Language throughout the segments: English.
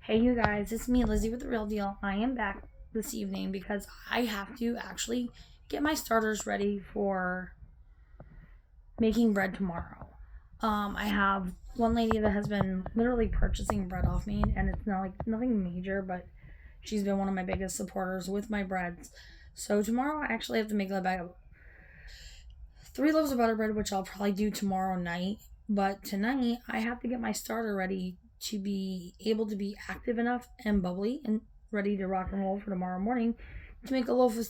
Hey you guys, it's me Lizzie with The Real Deal. I am back this evening because I have to actually get my starters ready for making bread tomorrow. I have one lady that has been literally purchasing bread off me, and it's not like nothing major, but she's been one of my biggest supporters with my breads. So tomorrow I actually have to make about 3 loaves of butter bread, which I'll probably do tomorrow night. But tonight I have to get my starter ready to be able to be active enough and bubbly and ready to rock and roll for tomorrow morning to make a loaf of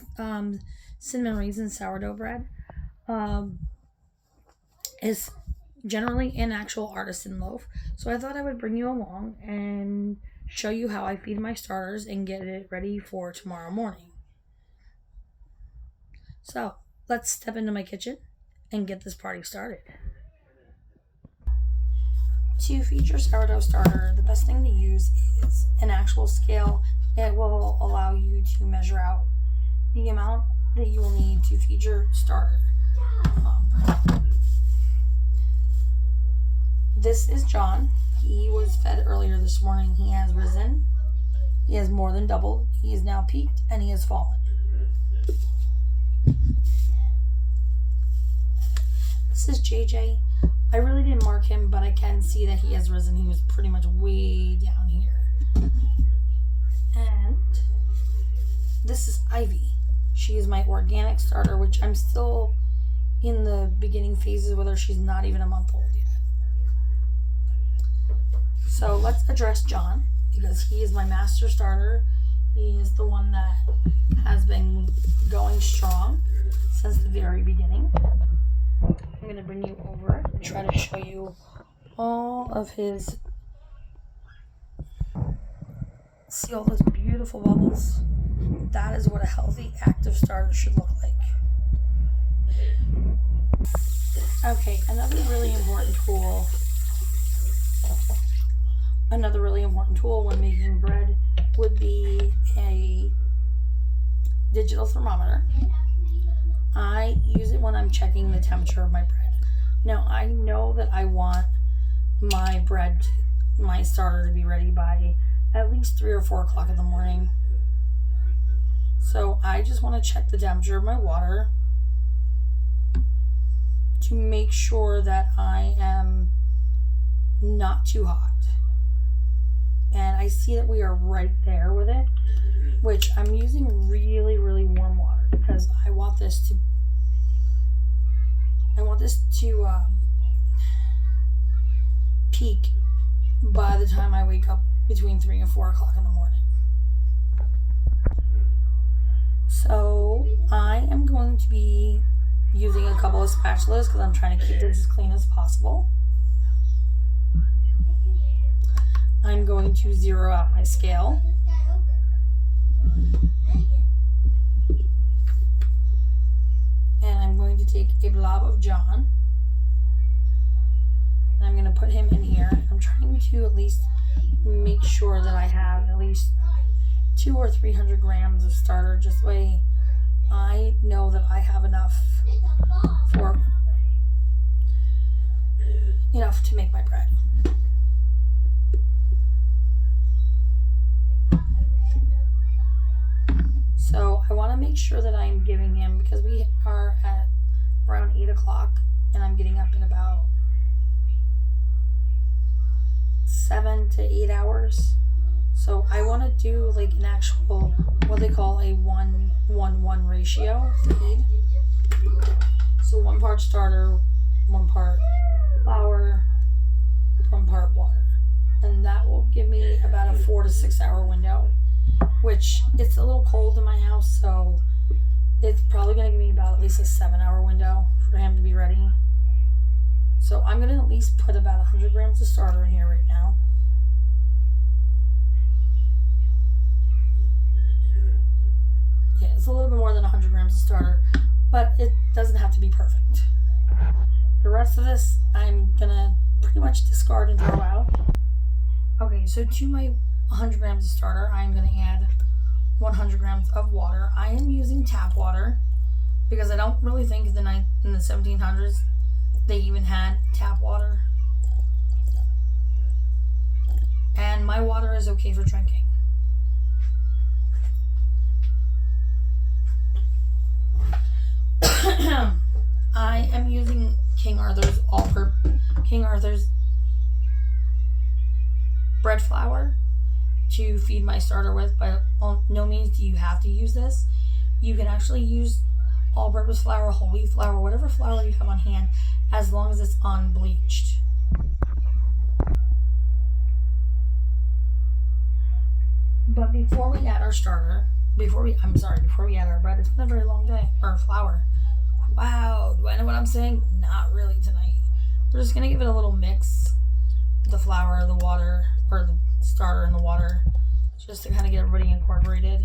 cinnamon raisin sourdough bread. It's generally an actual artisan loaf, so I thought I would bring you along and show you how I feed my starters and get it ready for tomorrow morning. So let's step into my kitchen and get this party started. To feed your sourdough starter, the best thing to use is an actual scale. It will allow you to measure out the amount that you will need to feed your starter. This is John. He was fed earlier this morning. He has risen. He has more than doubled. He is now peaked and he has fallen. This is JJ. I really didn't mark him, but I can see that he has risen. He was pretty much way down here. And this is Ivy. She is my organic starter, which I'm still in the beginning phases with her. She's not even a month old yet. So let's address John, because he is my master starter. He is the one that has been going strong since the very beginning. I'm going to bring you over and try to show you all of his... See all those beautiful bubbles? That is what a healthy, active starter should look like. Okay, another really important tool when making bread would be a digital thermometer. I use it when I'm checking the temperature of my bread. Now, I know that I want my starter to be ready by at least 3 or 4 o'clock in the morning. So I just want to check the temperature of my water to make sure that I am not too hot. And I see that we are right there with it, which I'm using really, really warm water because I want this to peak by the time I wake up between 3 and 4 o'clock in the morning. So I am going to be using a couple of spatulas because I'm trying to keep this as clean as possible. I'm going to zero out my scale. And I'm going to take a blob of John. And I'm going to put him in here. I'm trying to at least make sure that I have at least 200 or 300 grams of starter. Just the way I know that I have enough to make my bread. So I want to make sure that I'm giving him, because we are at around 8 o'clock and I'm getting up in about 7 to 8 hours. So I want to do like an actual, what they call a 1-1-1 ratio feed. So 1 part starter, 1 part flour, 1 part water. And that will give me about a 4 to 6 hour window, which it's a little cold in my house, so it's probably going to give me about at least a 7-hour window for him to be ready. So I'm going to at least put about 100 grams of starter in here right now. Yeah, it's a little bit more than 100 grams of starter, but it doesn't have to be perfect. The rest of this I'm going to pretty much discard and throw out. Okay, so to my 100 grams of starter, I'm going to add 100 grams of water. I am using tap water because I don't really think in the 1700s they even had tap water. And And my water is okay for drinking. I am using King Arthur's bread flour to feed my starter with. By no means do you have to use this. You can actually use all-purpose flour, whole wheat flour, whatever flour you have on hand, as long as it's unbleached. But before we add our starter, before we add our bread, it's been a very long day, or flour. Wow, do I know what I'm saying? Not really tonight. We're just gonna give it a little mix, the flour, the water, or the starter and the water, just to kind of get everybody incorporated.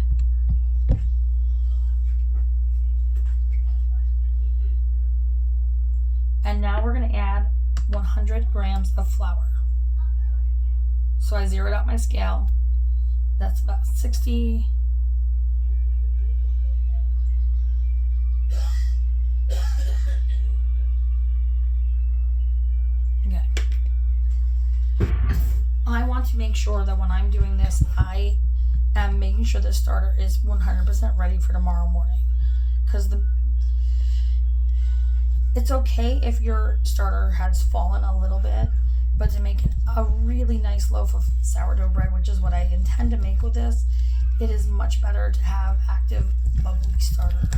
And now we're gonna add 100 grams of flour. So I zeroed out my scale. That's about 60. Okay. I want to make sure that when I'm doing this, I am making sure the starter is 100% ready for tomorrow morning. Because it's okay if your starter has fallen a little bit, but to make a really nice loaf of sourdough bread, which is what I intend to make with this, it is much better to have active, bubbly starter.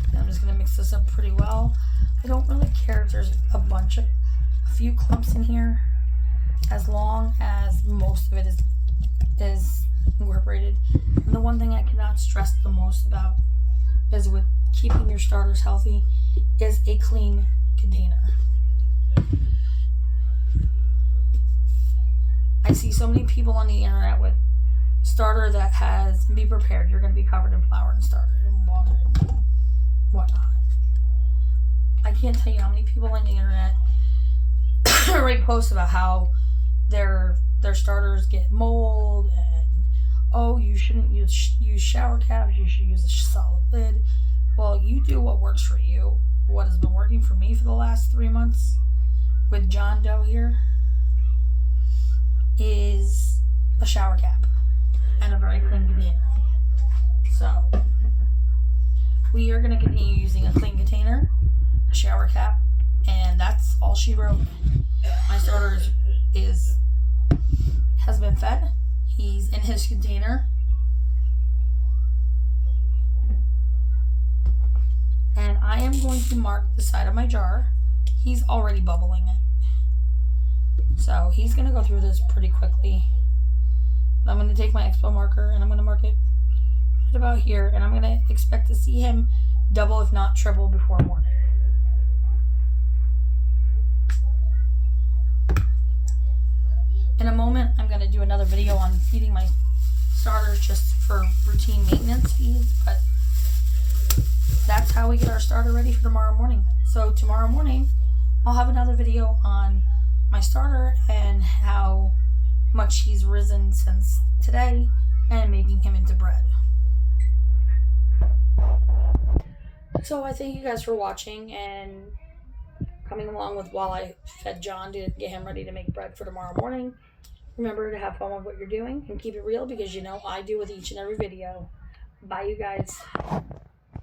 And I'm just going to mix this up pretty well. I don't really care if there's a few clumps in here, as long as most of it is incorporated. And the one thing I cannot stress the most about is with keeping your starters healthy is a clean container. I see so many people on the internet with starter that has, be prepared, you're going to be covered in flour and starter and water and whatnot. I can't tell you how many people on the internet write posts about how their starters get mold and, oh, you shouldn't use shower caps, you should use a solid lid. Well, you do what works for you. What has been working for me for the last 3 months with John Doe here is a shower cap and a very clean container. So we are going to continue using a clean container, a shower cap, and that's all she wrote. My starter has been fed. He's in his container. And I am going to mark the side of my jar. He's already bubbling it. So he's going to go through this pretty quickly. I'm going to take my expo marker and I'm going to mark it right about here. And I'm going to expect to see him double, if not triple, before morning. In a moment, I'm going to do another video on feeding my starters just for routine maintenance feeds. But that's how we get our starter ready for tomorrow morning. So tomorrow morning, I'll have another video on my starter and how much he's risen since today and making him into bread. So I thank you guys for watching and coming along with while I fed John to get him ready to make bread for tomorrow morning. Remember to have fun with what you're doing and keep it real, because you know I do with each and every video. Bye, you guys.